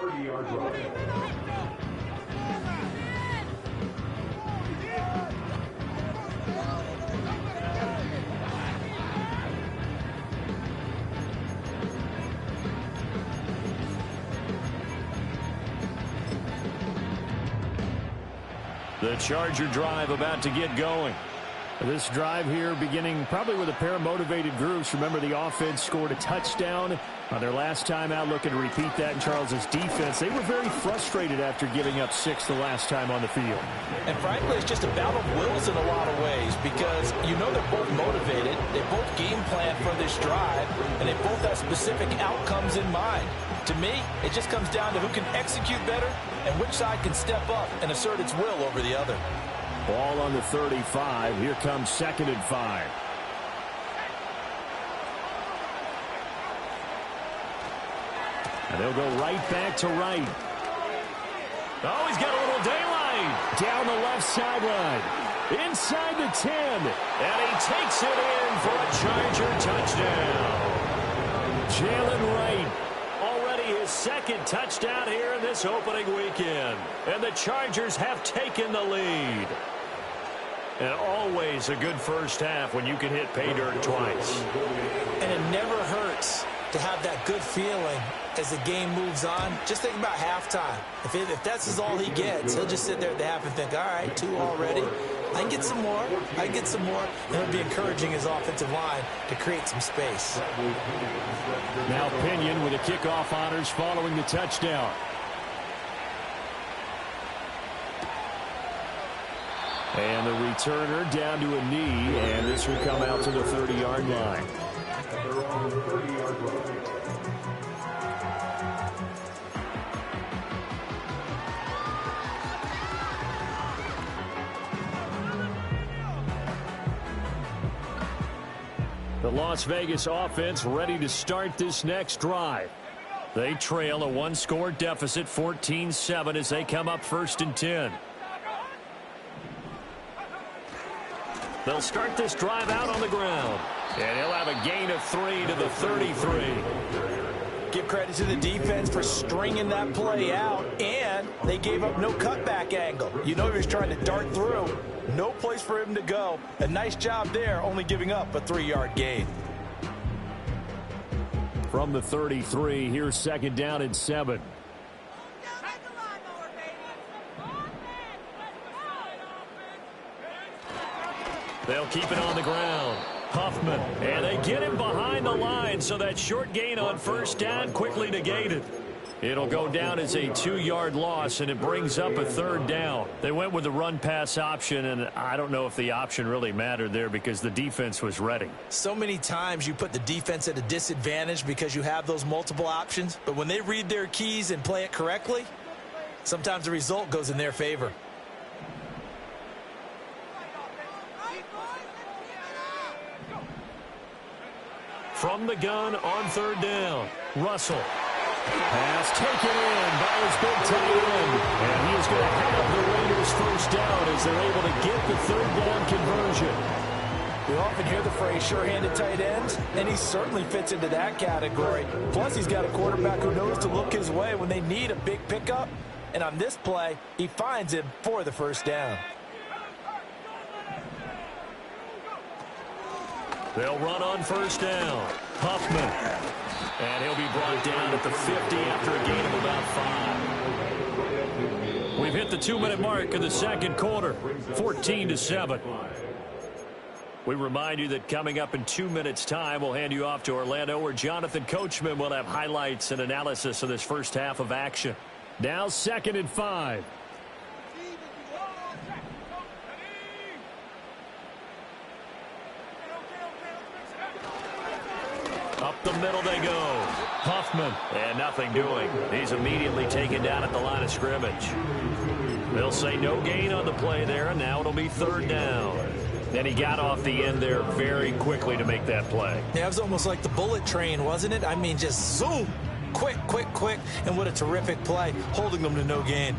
30-yard drive. The Charger drive about to get going. This drive here beginning probably with a pair of motivated groups. Remember, the offense scored a touchdown on their last time out, looking to repeat that in Charles's defense. They were very frustrated after giving up 6 the last time on the field. And frankly, it's just a battle of wills in a lot of ways because you know they're both motivated. They both game plan for this drive, and they both have specific outcomes in mind. To me, it just comes down to who can execute better and which side can step up and assert its will over the other. Ball on the 35. Here comes 2nd and 5. And they'll go right back to right. Oh, he's got a little daylight. Down the left sideline. Inside the 10. And he takes it in for a Charger touchdown. Jalen Wright. Already his 2nd touchdown here in this opening weekend. And the Chargers have taken the lead. And always a good first half when you can hit pay dirt twice. And it never hurts to have that good feeling as the game moves on. Just think about halftime. If that's all he gets, he'll just sit there at the half and think, all right, 2 already. I can get some more. I can get some more. And it'll be encouraging his offensive line to create some space. Now Pinion with the kickoff honors following the touchdown. And the returner down to a knee, and this will come out to the 30-yard line. The Las Vegas offense ready to start this next drive. They trail a 1-score deficit, 14-7, as they come up 1st and 10. They'll start this drive out on the ground. And he'll have a gain of 3 to the 33. Give credit to the defense for stringing that play out, and they gave up no cutback angle. You know he was trying to dart through. No place for him to go. A nice job there, only giving up a 3-yard gain. From the 33, here's 2nd down and 7. They'll keep it on the ground. Huffman, and they get him behind the line, so that short gain on 1st down quickly negated. It'll go down as a 2-yard loss, and it brings up a 3rd down. They went with the run-pass option, and I don't know if the option really mattered there because the defense was ready. So many times you put the defense at a disadvantage because you have those multiple options, but when they read their keys and play it correctly, sometimes the result goes in their favor. From the gun on 3rd down, Russell. Pass taken in by his big tight end. And he is going to have the Raiders 1st down as they're able to get the 3rd down conversion. We often hear the phrase sure-handed tight ends, and he certainly fits into that category. Plus, he's got a quarterback who knows to look his way when they need a big pickup. And on this play, he finds him for the 1st down. They'll run on 1st down. Huffman. And he'll be brought down at the 50 after a gain of about 5. We've hit the 2-minute mark of the 2nd quarter. 14-7. We remind you that coming up in 2 minutes' time, we'll hand you off to Orlando, where Jonathan Coachman will have highlights and analysis of this first half of action. Now 2nd and 5. Up the middle they go. Huffman. And nothing doing. He's immediately taken down at the line of scrimmage. They'll say no gain on the play there, and now it'll be 3rd down. And he got off the end there very quickly to make that play. Yeah, it was almost like the bullet train, wasn't it? I mean, just zoom. Quick, quick, quick. And what a terrific play, holding them to no gain.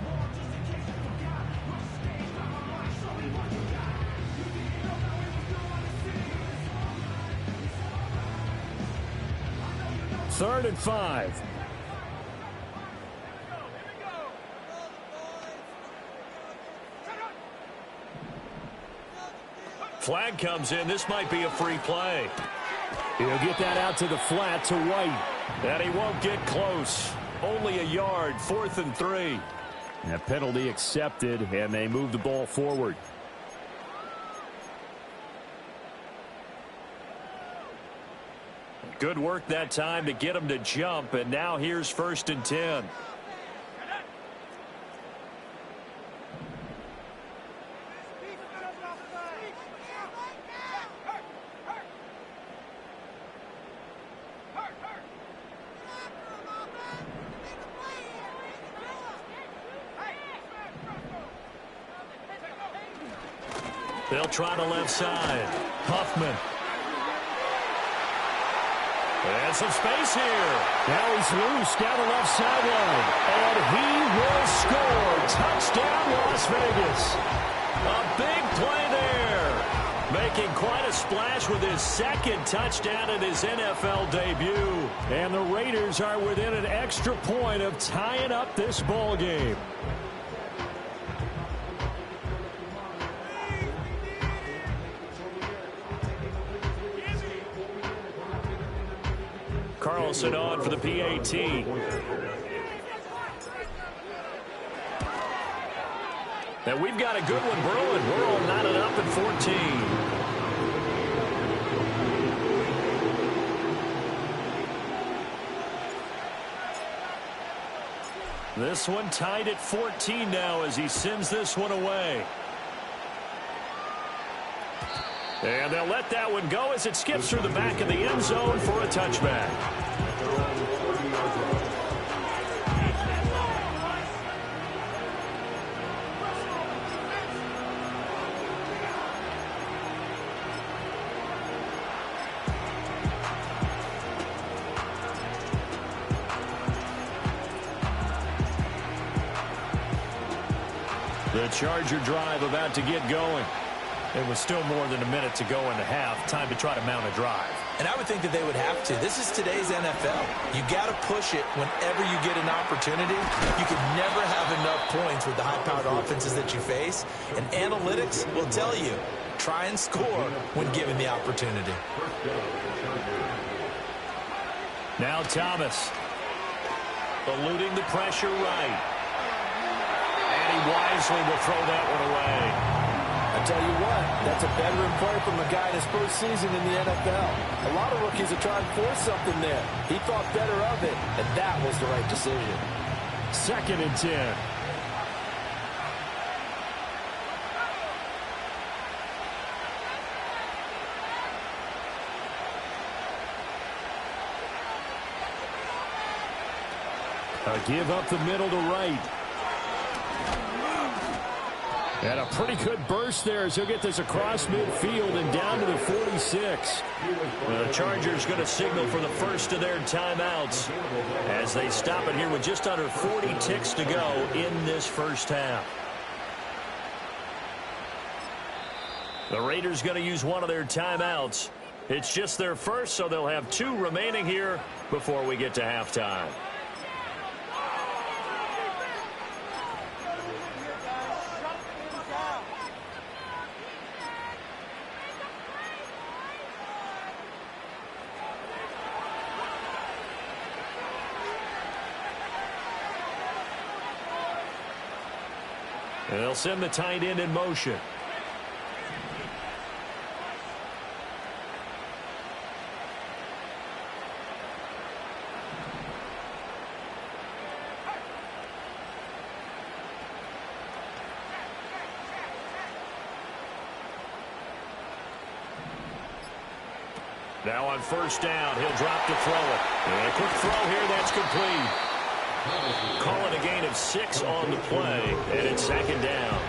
Third and 5. Flag comes in. This might be a free play. He'll get that out to the flat to White. And he won't get close. Only a yard, 4th and 3. That penalty accepted, and they move the ball forward. Good work that time to get him to jump, and now here's 1st and 10. They'll try the left side. Huffman. And some space here. Now he's loose down the left sideline. And he will score. Touchdown, Las Vegas. A big play there. Making quite a splash with his 2nd touchdown in his NFL debut. And the Raiders are within an extra point of tying up this ball game. Carlson on for the PAT. And we've got a good one brewing. We're all knotted up at 14. This one tied at 14 now as he sends this one away. And they'll let that one go as it skips through the back of the end zone for a touchback. The Charger drive about to get going. It was still more than a minute to go in the half. Time to try to mount a drive. And I would think that they would have to. This is today's NFL. You got to push it whenever you get an opportunity. You can never have enough points with the high-powered offenses that you face. And analytics will tell you, try and score when given the opportunity. Now Thomas. Eluding the pressure right. And he wisely will throw that one away. I tell you what, that's a veteran play from a guy in his first season in the NFL. A lot of rookies are trying to force something there. He thought better of it, and that was the right decision. 2nd and 10. A give up the middle to right. And a pretty good burst there as he'll get this across midfield and down to the 46. The Chargers going to signal for the first of their timeouts as they stop it here with just under 40 ticks to go in this first half. The Raiders going to use one of their timeouts. It's just their first, so they'll have 2 remaining here before we get to halftime. And they'll send the tight end in motion. Now on first down, he'll drop to throw it. And a quick throw here, that's complete. Call it a gain of 6 on the play, and it's 2nd down.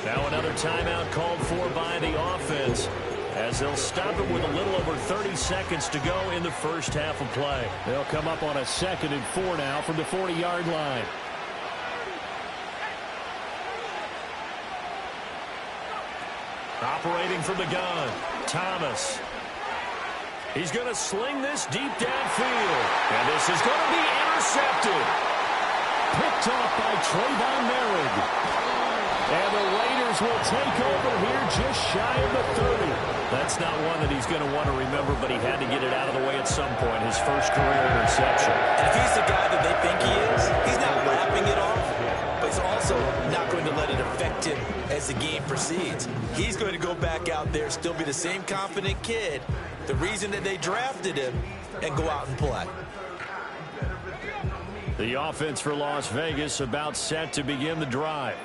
Now another timeout called for by the offense as they'll stop it with a little over 30 seconds to go in the first half of play. They'll come up on a 2nd and 4 now from the 40-yard line. Operating from the gun, Thomas. He's going to sling this deep downfield, and this is going to be intercepted. Picked off by Trayvon Merrick. And the Raiders will take over here just shy of the 30. That's not one that he's going to want to remember, but he had to get it out of the way at some point, his first career interception. And if he's the guy that they think he is, he's not lapping it off, but he's also not going to let it affect him as the game proceeds. He's going to go back out there, still be the same confident kid, the reason that they drafted him, and go out and play. The offense for Las Vegas about set to begin the drive.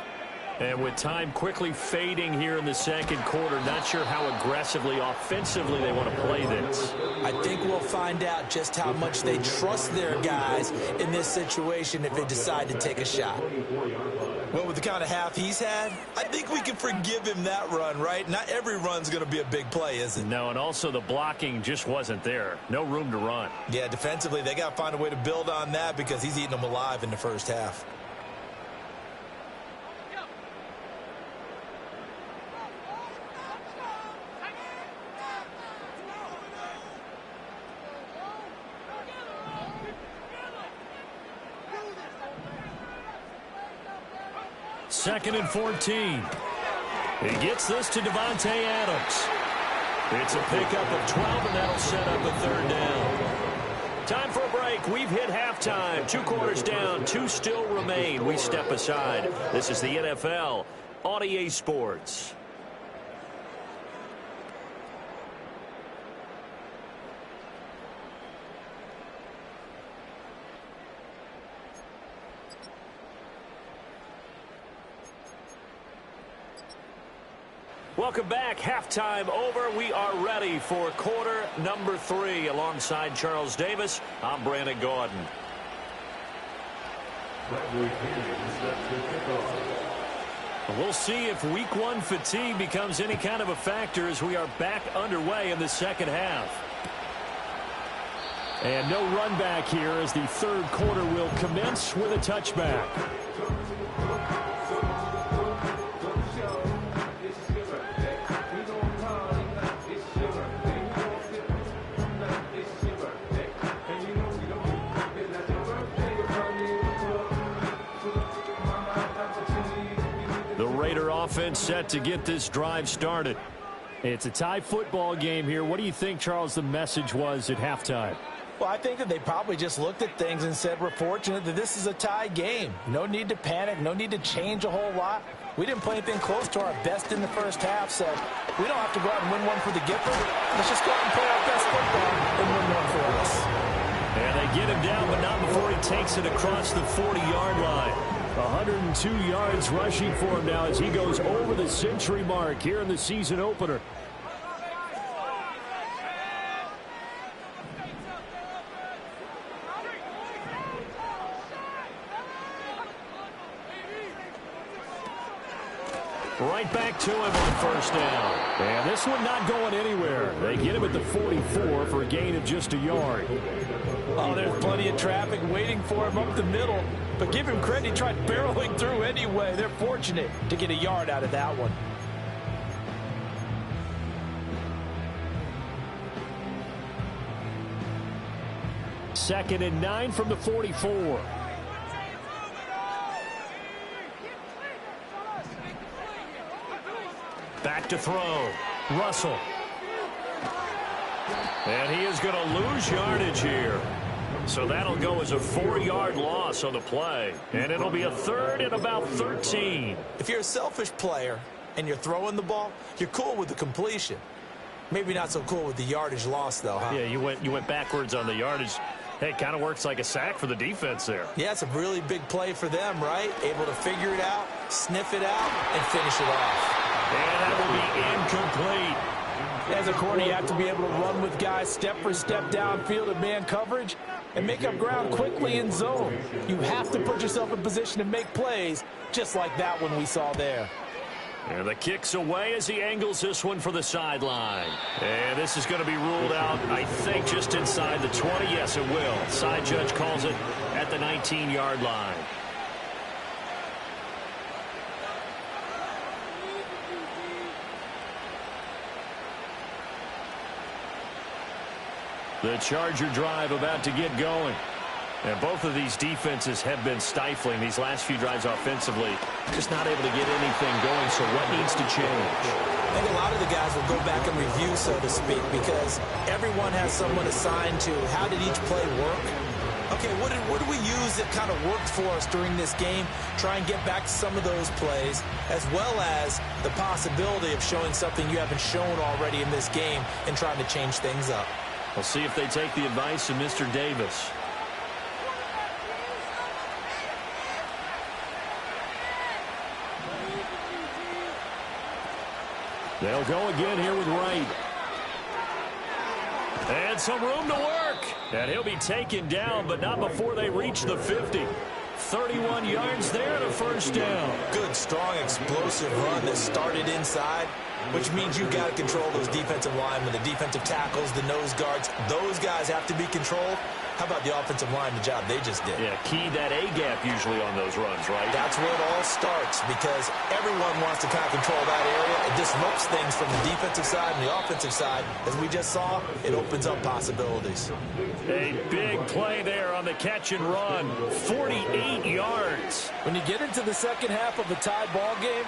And with time quickly fading here in the second quarter, not sure how aggressively, offensively they want to play this. I think we'll find out just how much they trust their guys in this situation if they decide to take a shot. Well, with the kind of half he's had, I think we can forgive him that run, right? Not every run's going to be a big play, is it? No, and also the blocking just wasn't there. No room to run. Yeah, defensively, they got to find a way to build on that because he's eating them alive in the first half. Second and 14. He gets this to Davante Adams. It's a pickup of 12, and that'll set up a third down. Time for a break. We've hit halftime. 2 quarters down. 2 still remain. We step aside. This is the NFL on EA Sports. Welcome back. Halftime over. We are ready for quarter number 3. Alongside Charles Davis, I'm Brandon Gaudin. We'll see if week 1 fatigue becomes any kind of a factor as we are back underway in the second half. And no run back here as the third quarter will commence with a touchback. Offense set to get this drive started. It's a tie football game here. What do you think, Charles, the message was at halftime? Well, I think that they probably just looked at things and said, we're fortunate that this is a tie game. No need to panic. No need to change a whole lot. We didn't play anything close to our best in the first half, so we don't have to go out and win one for the Gipper. Let's just go out and play our best football and win one for us. And they get him down, but not before he takes it across the 40-yard line. 102 yards rushing for him now as he goes over the century mark here in the season opener. Right back to him on first down. And this one not going anywhere. They get him at the 44 for a gain of just a yard. Oh, there's plenty of traffic waiting for him up the middle. But give him credit, he tried barreling through anyway. They're fortunate to get a yard out of that one. Second and 9 from the 44. Back to throw. Russell. And he is going to lose yardage here. So that'll go as a 4-yard loss on the play. And it'll be a third and about 13. If you're a selfish player and you're throwing the ball, you're cool with the completion. Maybe not so cool with the yardage loss, though, huh? Yeah, you went backwards on the yardage. Hey, it kind of works like a sack for the defense there. Yeah, it's a really big play for them, right? Able to figure it out, sniff it out, and finish it off. And that will be incomplete. As a corner, you have to be able to run with guys step for step downfield in man coverage and make up ground quickly in zone. You have to put yourself in position to make plays just like that one we saw there. And the kick's away as he angles this one for the sideline. And this is going to be ruled out, I think, just inside the 20. Yes, it will. Side judge calls it at the 19-yard line. The Charger drive about to get going. And both of these defenses have been stifling these last few drives offensively. Just not able to get anything going, so what needs to change? I think a lot of the guys will go back and review, so to speak, because everyone has someone assigned to how did each play work. Okay, what did we use that kind of worked for us during this game? Try and get back to some of those plays, as well as the possibility of showing something you haven't shown already in this game and trying to change things up. We'll see if they take the advice of Mr. Davis. They'll go again here with Wright. And some room to work. And he'll be taken down, but not before they reach the 50. 31 yards there and a first down. Good, strong, explosive run that started inside, which means you got to control those defensive linemen, the defensive tackles, the nose guards. Those guys have to be controlled. How about the offensive line, the job they just did? Yeah, key that A-gap usually on those runs, right? That's where it all starts, because everyone wants to kind of control that area. It disrupts things from the defensive side and the offensive side. As we just saw, it opens up possibilities. A big play there on the catch and run. 48 yards. When you get into the second half of a tied ball game,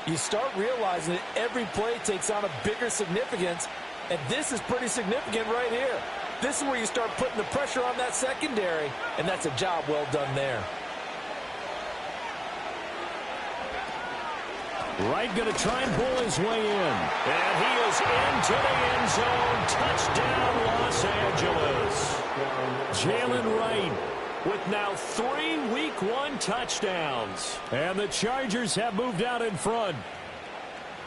you start realizing that every play takes on a bigger significance, and this is pretty significant right here. This is where you start putting the pressure on that secondary, and that's a job well done there. Wright going to try and pull his way in. And he is into the end zone. Touchdown, Los Angeles. Jalen Wright with now 3 Week 1 touchdowns. And the Chargers have moved out in front.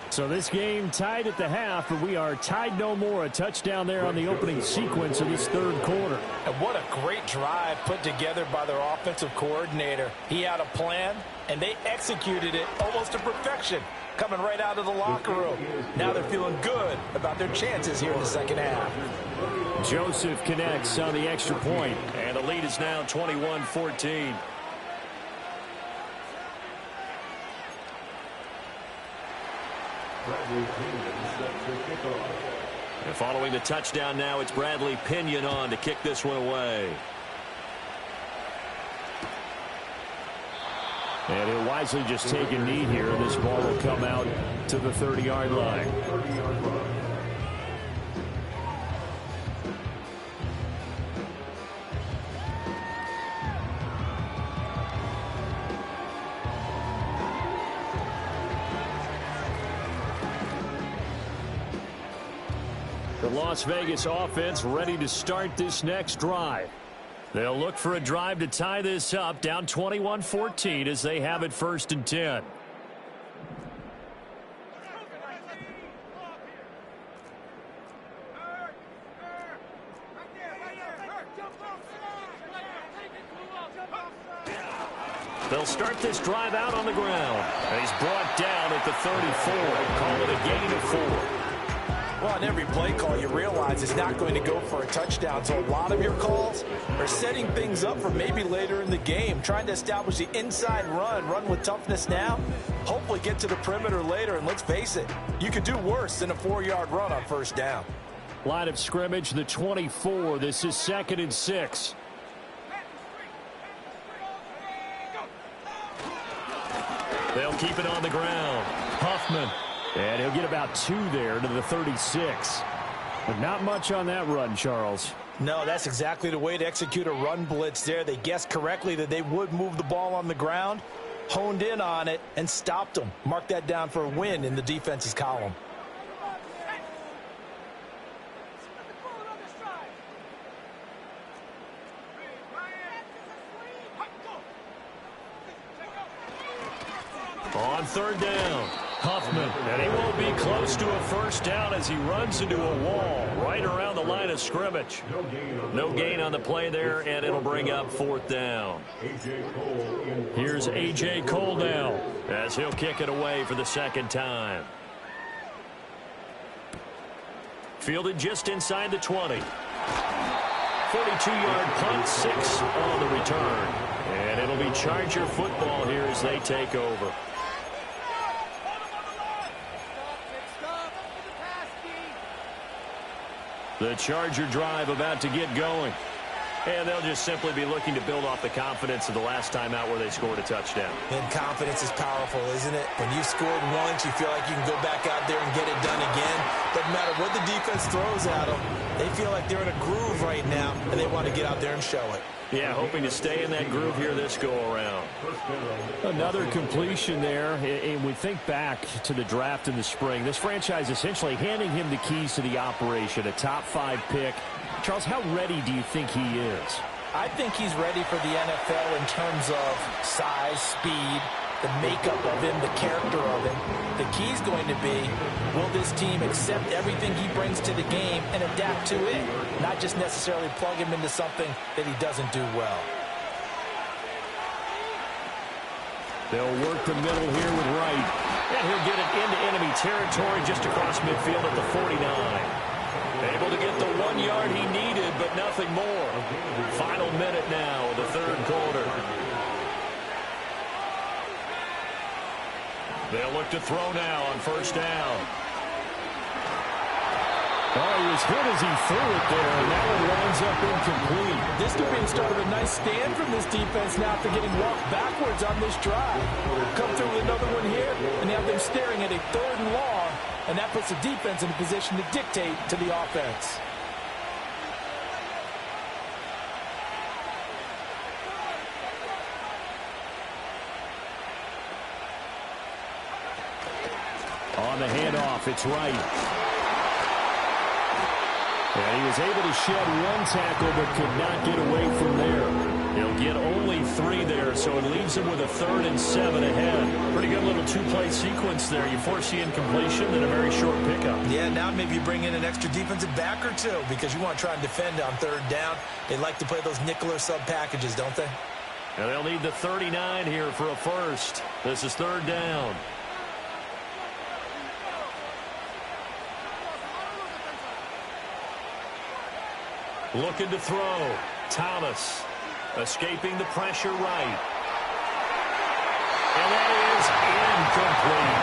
So this game tied at the half, but we are tied no more. A touchdown there on the opening sequence of this third quarter. And what a great drive put together by their offensive coordinator. He had a plan, and they executed it almost to perfection, coming right out of the locker room. Now they're feeling good about their chances here in the second half. Joseph connects on the extra point, and the lead is now 21-14. And following the touchdown now, it's Bradley Pinion on to kick this one away. And he'll wisely just take a knee here, and this ball will come out to the 30-yard line. The Las Vegas offense ready to start this next drive. They'll look for a drive to tie this up, down 21-14 as they have it 1st and 10. They'll start this drive out on the ground. And he's brought down at the 34. Call it a gain of 4. Well, on every play call, you realize it's not going to go for a touchdown. So a lot of your calls are setting things up for maybe later in the game, trying to establish the inside run with toughness now, hopefully get to the perimeter later. And let's face it, you could do worse than a 4-yard run on 1st down. Line of scrimmage, the 24. This is 2nd and 6. They'll keep it on the ground. Huffman. And he'll get about 2 there to the 36. But not much on that run, Charles. No, that's exactly the way to execute a run blitz there. They guessed correctly that they would move the ball on the ground, honed in on it, and stopped them. Mark that down for a win in the defense's column. On 3rd down, Huffman, and he won't be close to a 1st down as he runs into a wall right around the line of scrimmage. No gain on the play there, and it'll bring up 4th down. Here's A.J. Cole now as he'll kick it away for the 2nd time. Fielded just inside the 20. 42-yard punt, 6 on the return. And it'll be Charger football here as they take over. The Charger drive about to get going. And they'll just simply be looking to build off the confidence of the last time out where they scored a touchdown. And confidence is powerful, isn't it? When you've scored once, you feel like you can go back out there and get it done again. Doesn't matter what the defense throws at them. They feel like they're in a groove right now, and they want to get out there and show it. Yeah, hoping to stay in that groove here this go-around. Another completion there. And we think back to the draft in the spring. This franchise essentially handing him the keys to the operation, a top-5 pick. Charles, how ready do you think he is? I think he's ready for the NFL in terms of size, speed, the makeup of him, the character of him. The key's going to be, will this team accept everything he brings to the game and adapt to it, not just necessarily plug him into something that he doesn't do well. They'll work the middle here with Wright. And he'll get it into enemy territory just across midfield at the 49. Able to get the 1 yard he needed, but nothing more. Final minute now of the third quarter. They'll look to throw now on first down. Oh, he was hit as he threw it there, and that one winds up incomplete. This could be the start of a nice stand from this defense now after getting walked backwards on this drive. Come through with another one here, and they have them staring at a 3rd and long, and that puts the defense in a position to dictate to the offense. On the handoff, it's Wright. And he was able to shed one tackle but could not get away from there. He'll get only 3 there, so it leaves him with a 3rd and 7 ahead. Pretty good little 2-play sequence there. You force the incompletion and a very short pickup. Yeah, now maybe you bring in an extra defensive back or two because you want to try and defend on 3rd down. They like to play those nickel or sub packages, don't they? And they'll need the 39 here for a first. This is 3rd down. Looking to throw. Thomas escaping the pressure right. And that is incomplete.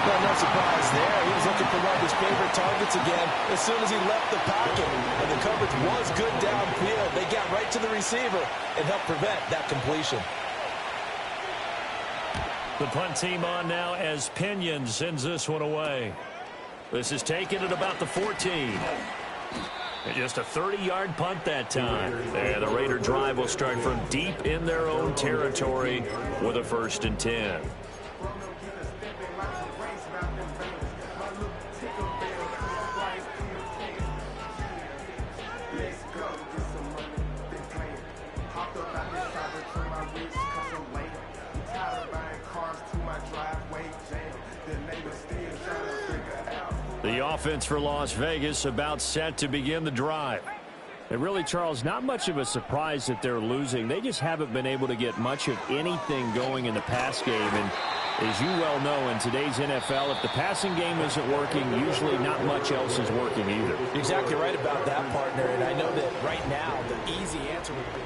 Well, no surprise there. He was looking for one of his favorite targets again as soon as he left the pocket. And the coverage was good downfield. They got right to the receiver and helped prevent that completion. The punt team on now as Pinion sends this one away. This is taken at about the 14. Just a 30-yard punt that time. And the Raider drive will start from deep in their own territory with a 1st and 10. The offense for Las Vegas about set to begin the drive. And really, Charles, not much of a surprise that they're losing. They just haven't been able to get much of anything going in the pass game. And as you well know, in today's NFL, if the passing game isn't working, usually not much else is working either. You're exactly right about that, partner. And I know that right now the easy answer would be...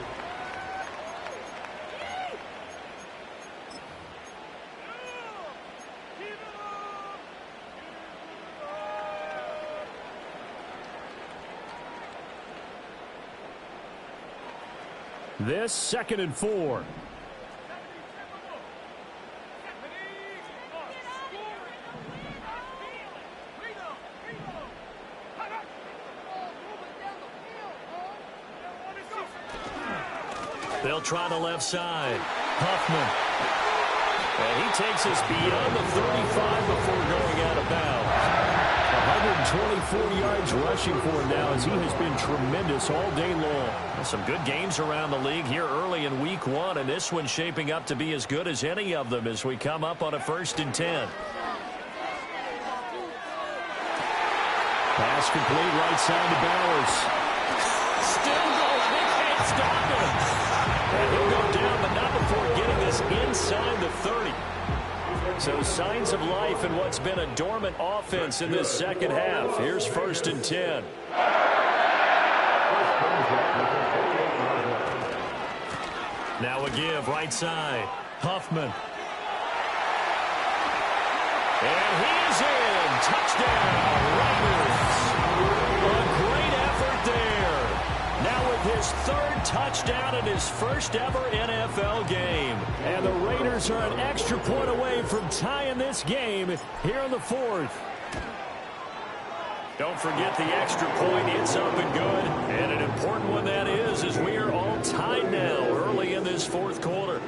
This 2nd and 4. They'll try the left side. Huffman. And he takes us beyond the 35 before going out of bounds. 124 yards rushing for him now as he has been tremendous all day long. Some good games around the league here early in week 1, and this one's shaping up to be as good as any of them as we come up on a 1st and 10. Pass complete right side to Bowers. Still going. They can't stop him. And he'll go down, but not before getting this inside the 30. So signs of life in what's been a dormant offense in this second half. Here's 1st and 10. Now a give right side. Huffman. And he is in. Touchdown, Raiders. A great effort there. Now with his third touchdown in his first ever NFL game. And the Raiders are an extra point away from tying this game here in the fourth. Don't forget the extra point. It's up and good. And an important one that is, as we are all tied now early in this fourth quarter.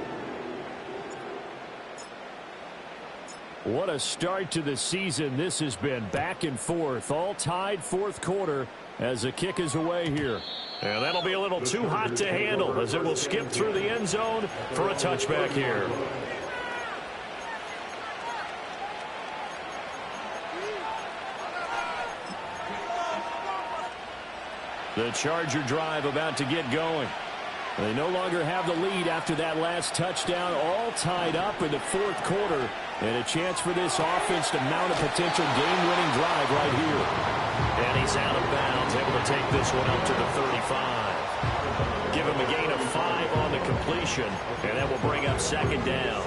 What a start to the season this has been. Back and forth, all tied fourth quarter as the kick is away here. And that'll be a little too hot to handle as it will skip through the end zone for a touchback here. The Charger drive about to get going. They no longer have the lead after that last touchdown, all tied up in the fourth quarter. And a chance for this offense to mount a potential game-winning drive right here. And he's out of bounds, able to take this one up to the 35. Give him a gain of 5 on the completion, and that will bring up second down.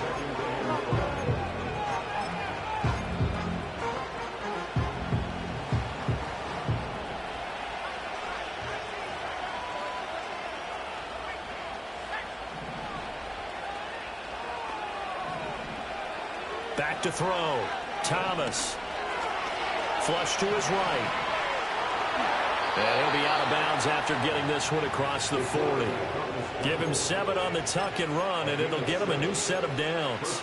Back to throw. Thomas. Flush to his right. And he'll be out of bounds after getting this one across the 40. Give him 7 on the tuck and run, and it'll get him a new set of downs.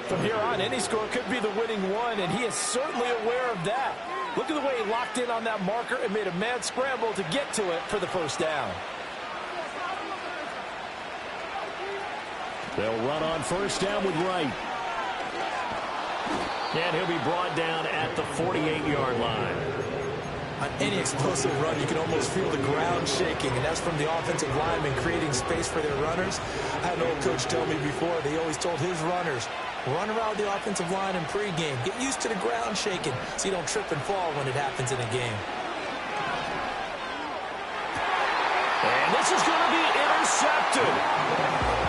From here on, any score could be the winning one, and he is certainly aware of that. Look at the way he locked in on that marker and made a mad scramble to get to it for the first down. They'll run on first down with Wright. And he'll be brought down at the 48-yard line. On any explosive run, you can almost feel the ground shaking, and that's from the offensive linemen creating space for their runners. I had an old coach tell me before, they always told his runners, run around the offensive line in pregame. Get used to the ground shaking so you don't trip and fall when it happens in a game. And this is going to be intercepted.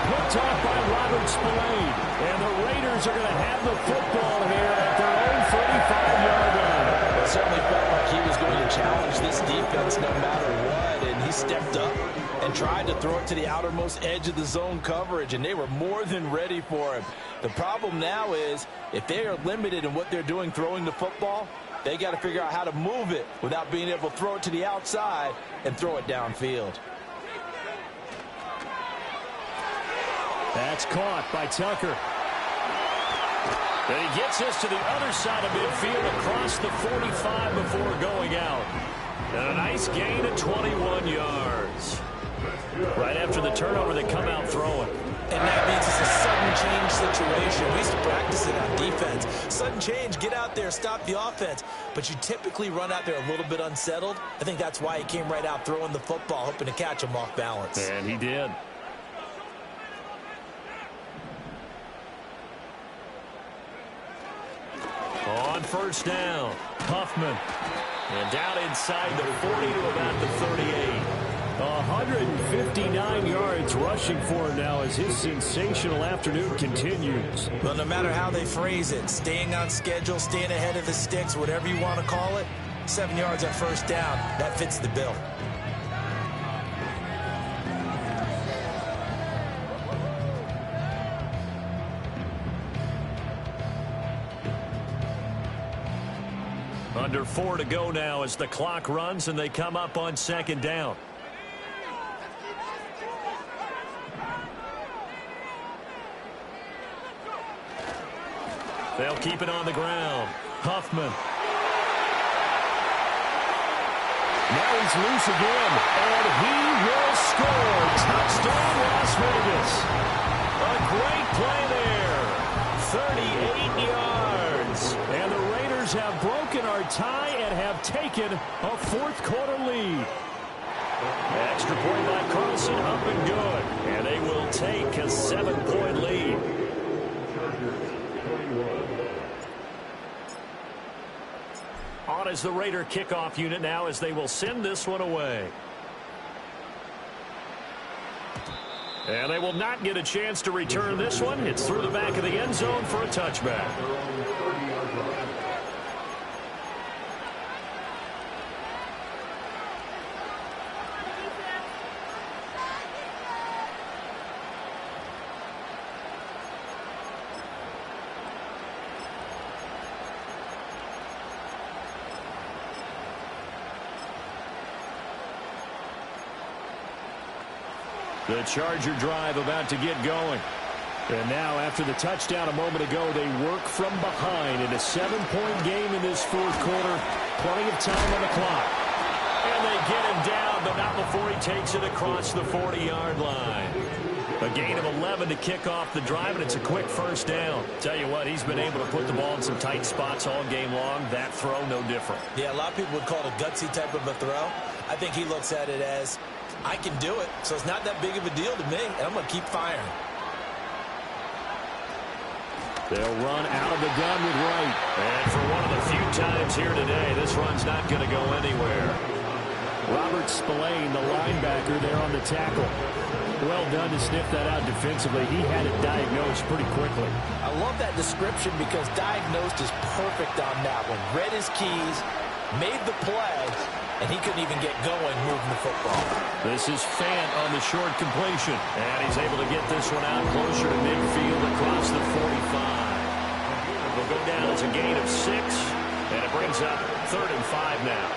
Picked off by Robert Spillane. And the Raiders are going to have the football here at their own 35-yard line. It certainly felt like he was going to challenge this defense no matter what, and he stepped up and tried to throw it to the outermost edge of the zone coverage, and they were more than ready for him. The problem now is if they are limited in what they're doing throwing the football, they got to figure out how to move it without being able to throw it to the outside and throw it downfield. That's caught by Tucker. And he gets us to the other side of midfield across the 45 before going out. And a nice gain of 21 yards. Right after the turnover, they come out throwing. And that means it's a sudden change situation. We used to practice it on defense. Sudden change, get out there, stop the offense. But you typically run out there a little bit unsettled. I think that's why he came right out throwing the football, hoping to catch him off balance. And he did. On first down, Huffman. And down inside the 40 to about the 38. 159 yards rushing for him now as his sensational afternoon continues. Well, no matter how they phrase it, staying on schedule, staying ahead of the sticks, whatever you want to call it, 7 yards on first down, that fits the bill. Under 4 to go now as the clock runs and they come up on second down. They'll keep it on the ground. Huffman. Now he's loose again, and he will score. Touchdown, Las Vegas. A great play there. 38 yards. And the Raiders have broken our tie and have taken a fourth quarter lead. Extra point by Carlson, up and good. And they will take a 7-point lead. On is the Raider kickoff unit now as they will send this one away. And they will not get a chance to return this one. It's through the back of the end zone for a touchback. The Charger drive about to get going. And now, after the touchdown a moment ago, they work from behind in a 7-point game in this fourth quarter. Plenty of time on the clock. And they get him down, but not before he takes it across the 40-yard line. A gain of 11 to kick off the drive, and it's a quick first down. Tell you what, he's been able to put the ball in some tight spots all game long. That throw, no different. Yeah, a lot of people would call it a gutsy type of a throw. I think he looks at it as, I can do it, so it's not that big of a deal to me, and I'm going to keep firing. They'll run out of the gun with Wright. And for one of the few times here today, this run's not going to go anywhere. Robert Spillane, the linebacker, there on the tackle. Well done to sniff that out defensively. He had it diagnosed pretty quickly. I love that description because diagnosed is perfect on that one. Read his keys, made the play, and he couldn't even get going moving the football. This is Fant on the short completion. And he's able to get this one out closer to midfield across the 45. Will go down as a gain of 6, and it brings up 3rd and 5 now.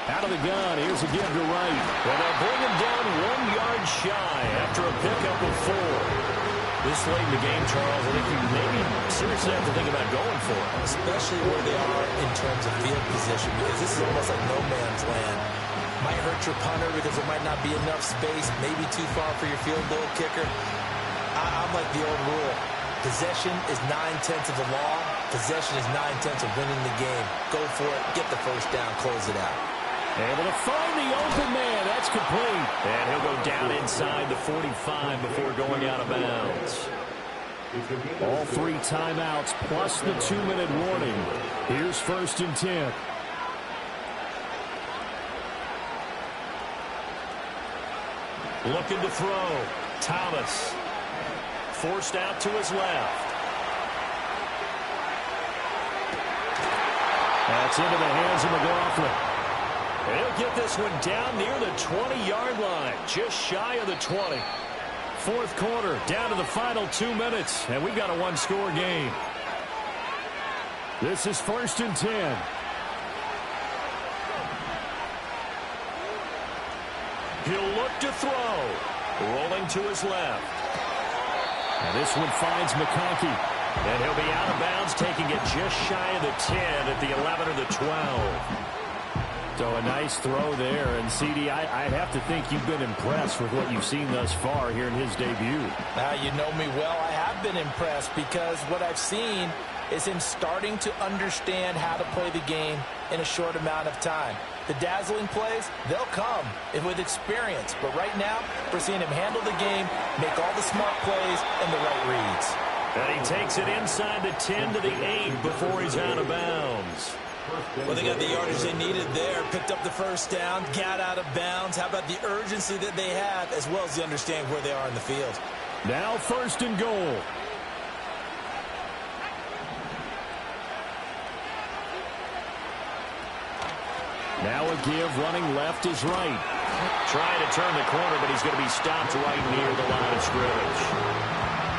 Out of the gun, here's a give to Wright. And they'll bring him down 1 yard shy after a pickup of 4. This late in the game, Charles, I think you maybe seriously have to think about going for it. Especially where they are in terms of field position, because this is almost like no man's land. Might hurt your punter because there might not be enough space, maybe too far for your field goal kicker. I'm like the old rule. Possession is 9/10 of the law. Possession is 9/10 of winning the game. Go for it. Get the first down. Close it out. Able to find the open man. That's complete. And he'll go down inside the 45 before going out of bounds. All 3 timeouts plus the 2-minute warning. Here's 1st and 10. Looking to throw. Thomas. Forced out to his left. That's into the hands of McLaughlin. And he'll get this one down near the 20-yard line, just shy of the 20. Fourth quarter, down to the final 2 minutes, and we've got a 1-score game. This is 1st and 10. He'll look to throw. Rolling to his left. And this one finds McConkey. And he'll be out of bounds, taking it just shy of the 10 at the 11 or the 12. So a nice throw there. And, CD, I'd have to think you've been impressed with what you've seen thus far here in his debut. Now, you know me well. I have been impressed because what I've seen is him starting to understand how to play the game in a short amount of time. The dazzling plays, they'll come with experience. But right now, we're seeing him handle the game, make all the smart plays and the right reads. And he takes it inside the 10 to the 8 before he's out of bounds. Well, they got the yardage they needed there. Picked up the first down, got out of bounds. How about the urgency that they have, as well as the understanding where they are in the field. Now 1st and goal. Now a give, running left is Wright. Trying to turn the corner, but he's going to be stopped right near the line of scrimmage.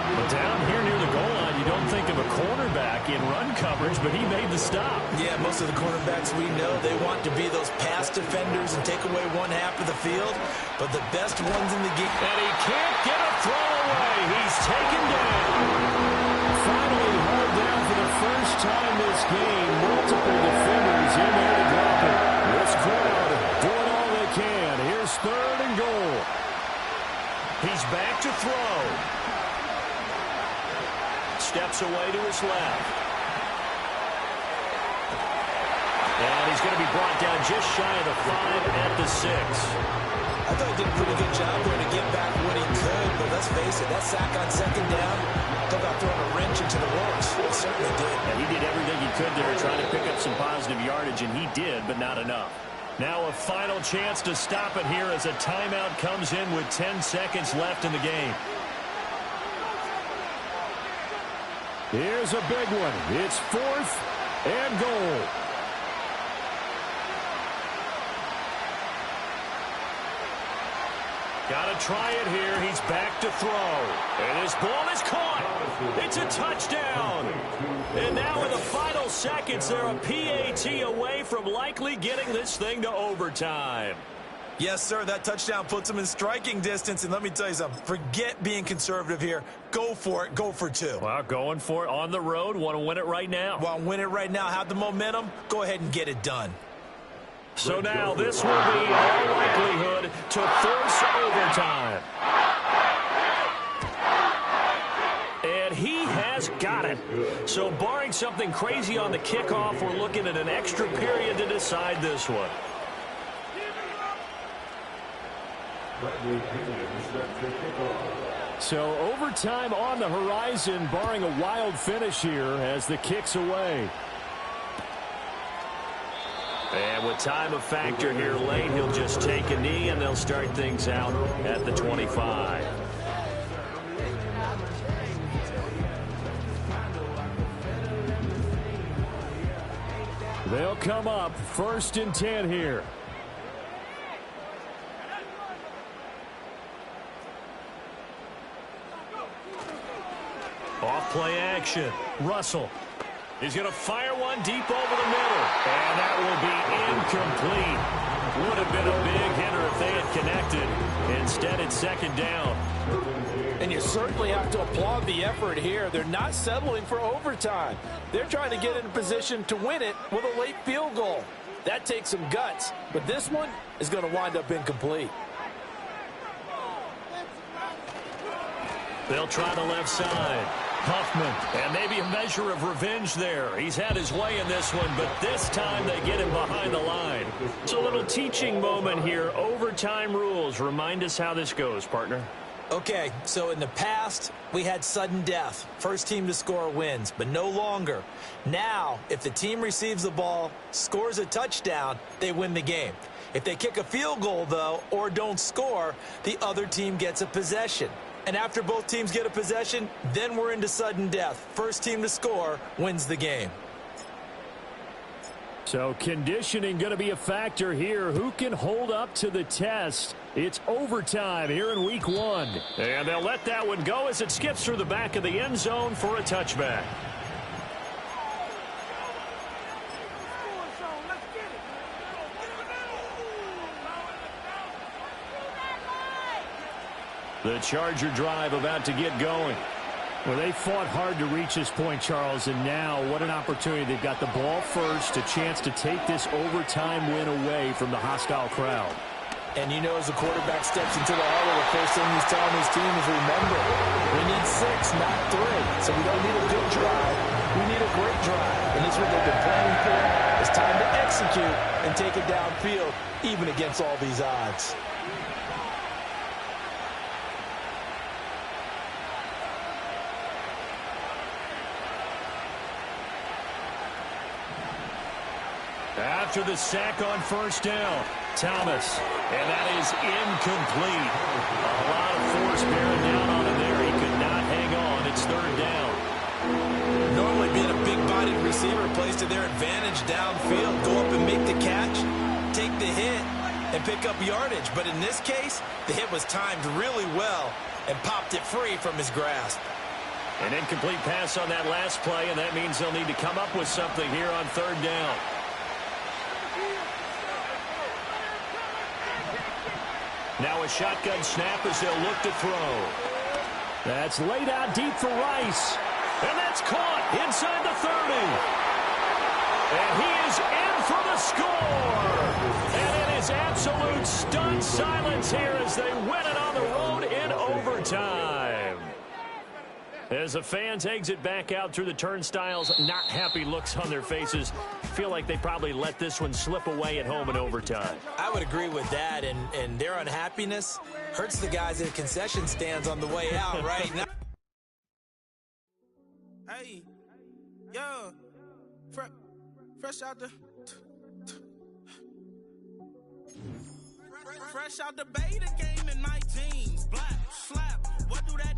But down here near the goal line, you don't think of a cornerback in run coverage, but he made the stop. Yeah, most of the cornerbacks we know, they want to be those pass defenders and take away one half of the field. But the best ones in the game. And he can't get a throw away. He's taken down. Finally hauled down for the first time this game. Multiple defenders in there to drop it. This crowd doing all they can. Here's 3rd and goal. He's back to throw. Steps away to his left. And he's going to be brought down just shy of the 5 at the 6. I thought he did a pretty good job there to get back what he could, but let's face it, that sack on 2nd down, talk about throwing a wrench into the works. He certainly did. And he did everything he could there trying to pick up some positive yardage, and he did, but not enough. Now a final chance to stop it here as a timeout comes in with 10 seconds left in the game. Here's a big one. It's 4th and goal. Got to try it here. He's back to throw. And his ball is caught. It's a touchdown. And now in the final seconds, they're a PAT away from likely getting this thing to overtime. Yes, sir. That touchdown puts them in striking distance. And let me tell you something. Forget being conservative here. Go for it. Go for two. Well, going for it on the road. Want to win it right now. Want to win it right now. Have the momentum. Go ahead and get it done. So now this will be, in all likelihood, to force overtime. And he has got it. So barring something crazy on the kickoff, we're looking at an extra period to decide this one. So overtime on the horizon, barring a wild finish here as the kick's away. And with time a factor here late, he'll just take a knee and they'll start things out at the 25. They'll come up 1st and 10 here. Off play action. Russell. He's going to fire one deep over the middle. And that will be incomplete. Would have been a big hitter if they had connected. Instead, it's 2nd down. And you certainly have to applaud the effort here. They're not settling for overtime. They're trying to get in a position to win it with a late field goal. That takes some guts. But this one is going to wind up incomplete. They'll try the left side. Huffman, and maybe a measure of revenge there. He's had his way in this one, but this time they get him behind the line. It's a little teaching moment here. Overtime rules. Remind us how this goes, partner. Okay, so in the past, we had sudden death. First team to score wins, but no longer. Now, if the team receives the ball, scores a touchdown, they win the game. If they kick a field goal, though, or don't score, the other team gets a possession. And after both teams get a possession, then we're into sudden death. First team to score wins the game. So conditioning going to be a factor here. Who can hold up to the test? It's overtime here in week 1. And they'll let that one go as it skips through the back of the end zone for a touchback. The Charger drive about to get going. Well, they fought hard to reach this point, Charles, and now what an opportunity. They've got the ball first, a chance to take this overtime win away from the hostile crowd. And you know, as the quarterback steps into the huddle, the first thing he's telling his team is, remember, we need 6, not 3. So we don't need a good drive. We need a great drive. And this is what they've been planning for. It's time to execute and take it downfield, even against all these odds. After the sack on first down, Thomas. And that is incomplete. A lot of force bearing down on him there. He could not hang on. It's 3rd down. Normally being a big-bodied receiver plays to their advantage downfield. Go up and make the catch, take the hit, and pick up yardage. But in this case, the hit was timed really well and popped it free from his grasp. An incomplete pass on that last play, and that means they'll need to come up with something here on 3rd down. Now a shotgun snap as they'll look to throw. That's laid out deep for Rice. And that's caught inside the 30. And he is in for the score. And it is absolute stunned silence here as they win it on the road in overtime. As the fans exit back out through the turnstiles, not happy looks on their faces. Feel like they probably let this one slip away at home in overtime. I would agree with that, and their unhappiness hurts the guys at concession stands on the way out, right? Now hey, yo, fresh out the fresh out the beta game in my jeans. Black slap, what do that